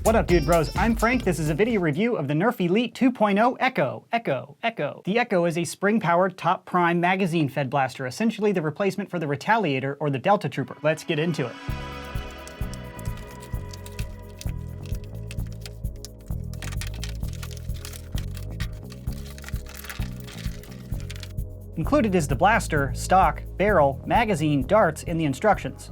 What up, dude bros? I'm Frank. This is a video review of the Nerf Elite 2.0 Echo. The Echo is a spring-powered top prime magazine-fed blaster, essentially the replacement for the Retaliator or the Delta Trooper. Let's get into it. Included is the blaster, stock, barrel, magazine, darts, and the instructions.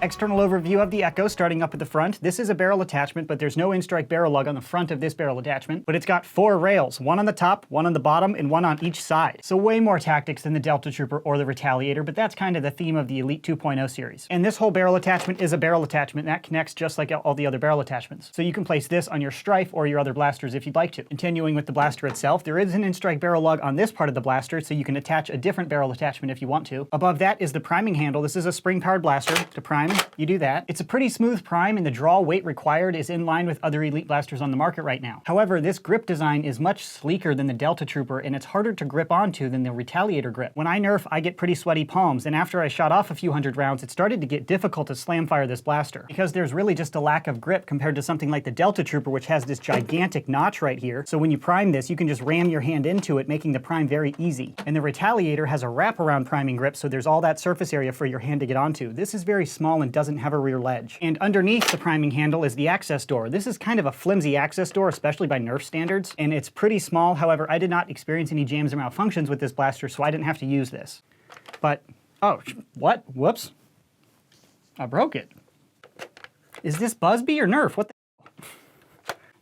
External overview of the Echo, starting up at the front. This is a barrel attachment, but there's no in-strike barrel lug on the front of this barrel attachment. But it's got 4 rails, one on the top, one on the bottom, and one on each side. So way more tactics than the Delta Trooper or the Retaliator, but that's kind of the theme of the Elite 2.0 series. And this whole barrel attachment is a barrel attachment that connects just like all the other barrel attachments. So you can place this on your Strife or your other blasters if you'd like to. Continuing with the blaster itself, there is an in-strike barrel lug on this part of the blaster, so you can attach a different barrel attachment if you want to. Above that is the priming handle. This is a spring-powered blaster. To prime, you do that. It's a pretty smooth prime, and the draw weight required is in line with other Elite blasters on the market right now. However, this grip design is much sleeker than the Delta Trooper, and it's harder to grip onto than the Retaliator grip. When I nerf, I get pretty sweaty palms, and after I shot off a few hundred rounds, it started to get difficult to slam fire this blaster, because there's really just a lack of grip compared to something like the Delta Trooper, which has this gigantic notch right here. So when you prime this, you can just ram your hand into it, making the prime very easy. And the Retaliator has a wraparound priming grip, so there's all that surface area for your hand to get onto. This is very small and doesn't have a rear ledge. And underneath the priming handle is the access door. This is kind of a flimsy access door, especially by Nerf standards, and it's pretty small. However, I did not experience any jams or malfunctions with this blaster, so I didn't have to use this. But, oh, what? Whoops. I broke it. Is this Busby or Nerf? What the?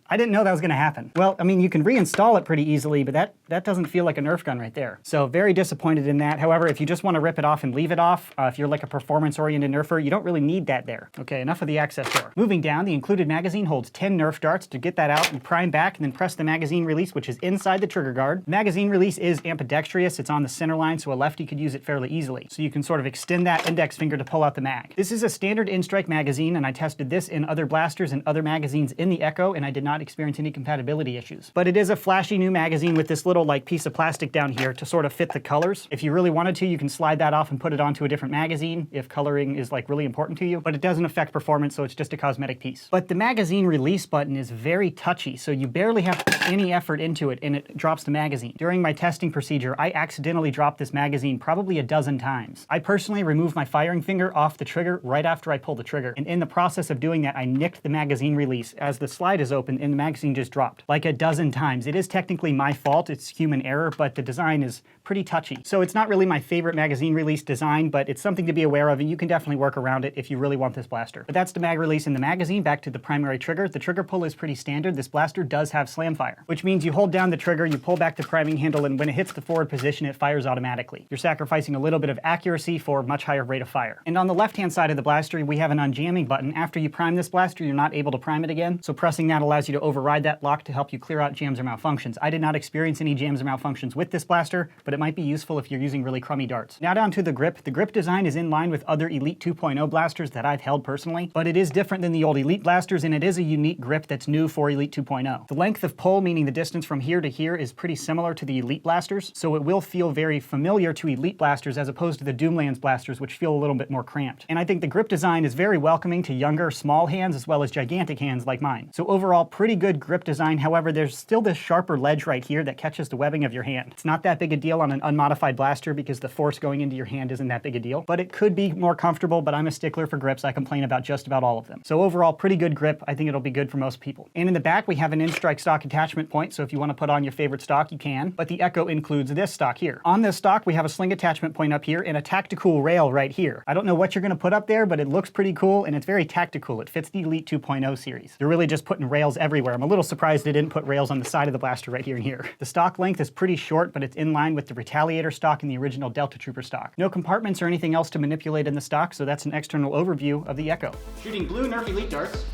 I didn't know that was going to happen. Well, I mean, you can reinstall it pretty easily, but that doesn't feel like a Nerf gun right there. So very disappointed in that. However, if you just want to rip it off and leave it off, if you're like a performance-oriented Nerfer, you don't really need that there. Okay, enough of the access door. Moving down, the included magazine holds 10 Nerf darts. To get that out, you prime back and then press the magazine release, which is inside the trigger guard. The magazine release is ambidextrous. It's on the center line, so a lefty could use it fairly easily. So you can sort of extend that index finger to pull out the mag. This is a standard in-strike magazine, and I tested this in other blasters and other magazines in the Echo, and I did not experience any compatibility issues. But it is a flashy new magazine with this little like piece of plastic down here to sort of fit the colors. If you really wanted to, you can slide that off and put it onto a different magazine if coloring is like really important to you, but it doesn't affect performance, so it's just a cosmetic piece. But the magazine release button is very touchy, so you barely have to put any effort into it and it drops the magazine. During my testing procedure, I accidentally dropped this magazine probably a dozen times. I personally removed my firing finger off the trigger right after I pulled the trigger, and in the process of doing that, I nicked the magazine release as the slide is open and the magazine just dropped like a dozen times. It is technically my fault, it's human error, but the design is pretty touchy. So it's not really my favorite magazine release design, but it's something to be aware of, and you can definitely work around it if you really want this blaster. But that's the mag release in the magazine. Back to the primary trigger. The trigger pull is pretty standard. This blaster does have slam fire, which means you hold down the trigger, you pull back the priming handle, and when it hits the forward position, it fires automatically. You're sacrificing a little bit of accuracy for a much higher rate of fire. And on the left-hand side of the blaster, we have an unjamming button. After you prime this blaster, you're not able to prime it again, so pressing that allows you to override that lock to help you clear out jams or malfunctions. I did not experience any jams or malfunctions with this blaster, but it might be useful if you're using really crummy darts. Now down to the grip. The grip design is in line with other Elite 2.0 blasters that I've held personally, but it is different than the old Elite blasters, and it is a unique grip that's new for Elite 2.0. The length of pull, meaning the distance from here to here, is pretty similar to the Elite blasters, so it will feel very familiar to Elite blasters as opposed to the Doomlands blasters, which feel a little bit more cramped. And I think the grip design is very welcoming to younger, small hands as well as gigantic hands like mine. So overall, pretty good grip design. However, there's still this sharper ledge right here that catches the webbing of your hand. It's not that big a deal on an unmodified blaster because the force going into your hand isn't that big a deal, but it could be more comfortable, but I'm a stickler for grips. I complain about just about all of them. So overall, pretty good grip. I think it'll be good for most people. And in the back, we have an in-strike stock attachment point, so if you want to put on your favorite stock, you can, but the Echo includes this stock here. On this stock, we have a sling attachment point up here and a tactical rail right here. I don't know what you're going to put up there, but it looks pretty cool, and it's very tactical. It fits the Elite 2.0 series. They're really just putting rails everywhere. I'm a little surprised they didn't put rails on the side of the blaster right here and here. The stock length is pretty short, but it's in line with the Retaliator stock and the original Delta Trooper stock. No compartments or anything else to manipulate in the stock, so that's an external overview of the Echo. Shooting blue Nerf Elite darts.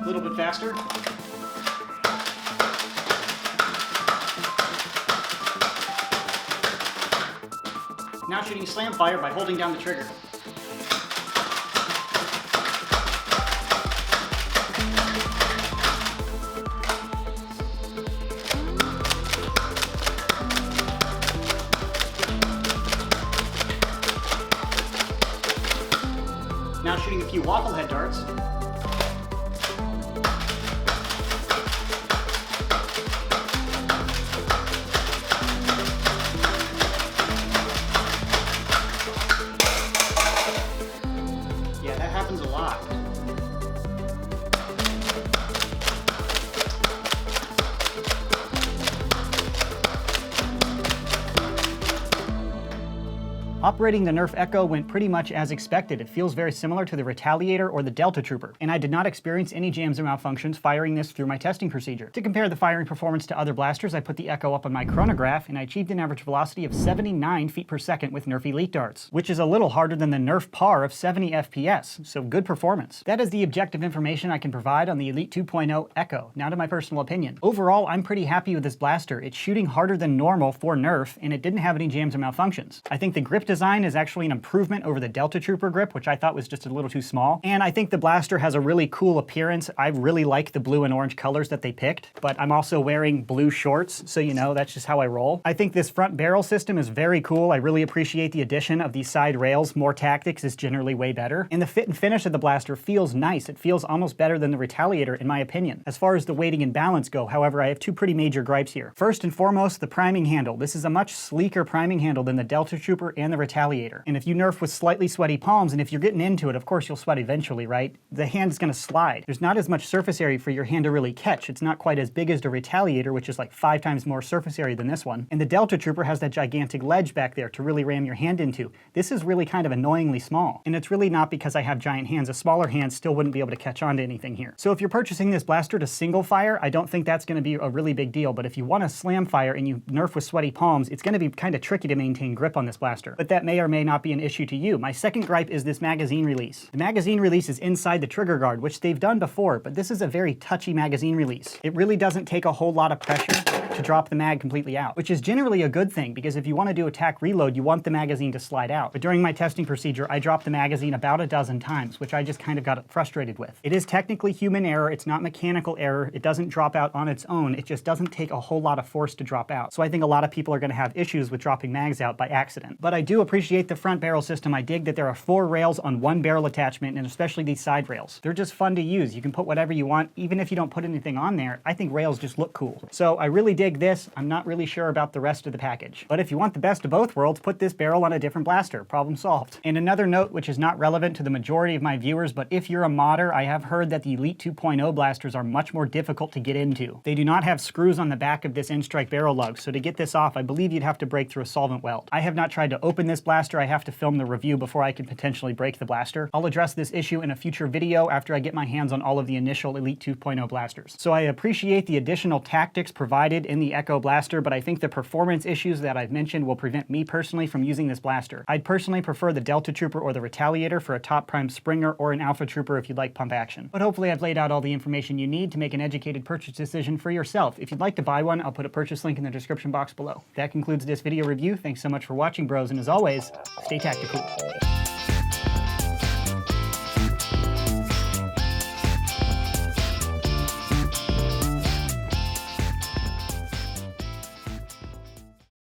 A little bit faster. Now shooting slam fire by holding down the trigger. Operating the Nerf Echo went pretty much as expected. It feels very similar to the Retaliator or the Delta Trooper, and I did not experience any jams or malfunctions firing this through my testing procedure. To compare the firing performance to other blasters, I put the Echo up on my chronograph, and I achieved an average velocity of 79 feet per second with Nerf Elite darts, which is a little harder than the Nerf par of 70 FPS, so good performance. That is the objective information I can provide on the Elite 2.0 Echo. Now to my personal opinion. Overall, I'm pretty happy with this blaster. It's shooting harder than normal for Nerf, and it didn't have any jams or malfunctions. I think the grip design is actually an improvement over the Delta Trooper grip, which I thought was just a little too small. And I think the blaster has a really cool appearance. I really like the blue and orange colors that they picked, but I'm also wearing blue shorts, so you know, that's just how I roll. I think this front barrel system is very cool. I really appreciate the addition of these side rails. More tactics is generally way better. And the fit and finish of the blaster feels nice. It feels almost better than the Retaliator, in my opinion. As far as the weighting and balance go, however, I have two pretty major gripes here. First and foremost, the priming handle. This is a much sleeker priming handle than the Delta Trooper and the Retaliator. And if you Nerf with slightly sweaty palms, and if you're getting into it, of course you'll sweat eventually, right? The hand is going to slide. There's not as much surface area for your hand to really catch. It's not quite as big as the Retaliator, which is like 5 times more surface area than this one. And the Delta Trooper has that gigantic ledge back there to really ram your hand into. This is really kind of annoyingly small. And it's really not because I have giant hands. A smaller hand still wouldn't be able to catch on to anything here. So if you're purchasing this blaster to single fire, I don't think that's going to be a really big deal. But if you want to slam fire and you Nerf with sweaty palms, it's going to be kind of tricky to maintain grip on this blaster. But that may or may not be an issue to you. My second gripe is this magazine release. The magazine release is inside the trigger guard, which they've done before, but this is a very touchy magazine release. It really doesn't take a whole lot of pressure to drop the mag completely out, which is generally a good thing because if you want to do attack reload, you want the magazine to slide out. But during my testing procedure, I dropped the magazine about a dozen times, which I just kind of got frustrated with. It is technically human error. It's not mechanical error. It doesn't drop out on its own. It just doesn't take a whole lot of force to drop out. So I think a lot of people are going to have issues with dropping mags out by accident. But I do appreciate the front barrel system. I dig that there are 4 rails on one barrel attachment, and especially these side rails. They're just fun to use. You can put whatever you want, even if you don't put anything on there. I think rails just look cool. So I really dig this. I'm not really sure about the rest of the package. But if you want the best of both worlds, put this barrel on a different blaster. Problem solved. And another note, which is not relevant to the majority of my viewers, but if you're a modder, I have heard that the Elite 2.0 blasters are much more difficult to get into. They do not have screws on the back of this N-Strike barrel lug, so to get this off, I believe you'd have to break through a solvent weld. I have not tried to open this blaster. I have to film the review before I can potentially break the blaster. I'll address this issue in a future video after I get my hands on all of the initial Elite 2.0 blasters. So I appreciate the additional tactics provided in the Echo blaster, but I think the performance issues that I've mentioned will prevent me personally from using this blaster. I'd personally prefer the Delta Trooper or the Retaliator for a top prime Springer or an Alpha Trooper if you'd like pump action. But hopefully I've laid out all the information you need to make an educated purchase decision for yourself. If you'd like to buy one, I'll put a purchase link in the description box below. That concludes this video review. Thanks so much for watching, bros, and as always, stay tactical.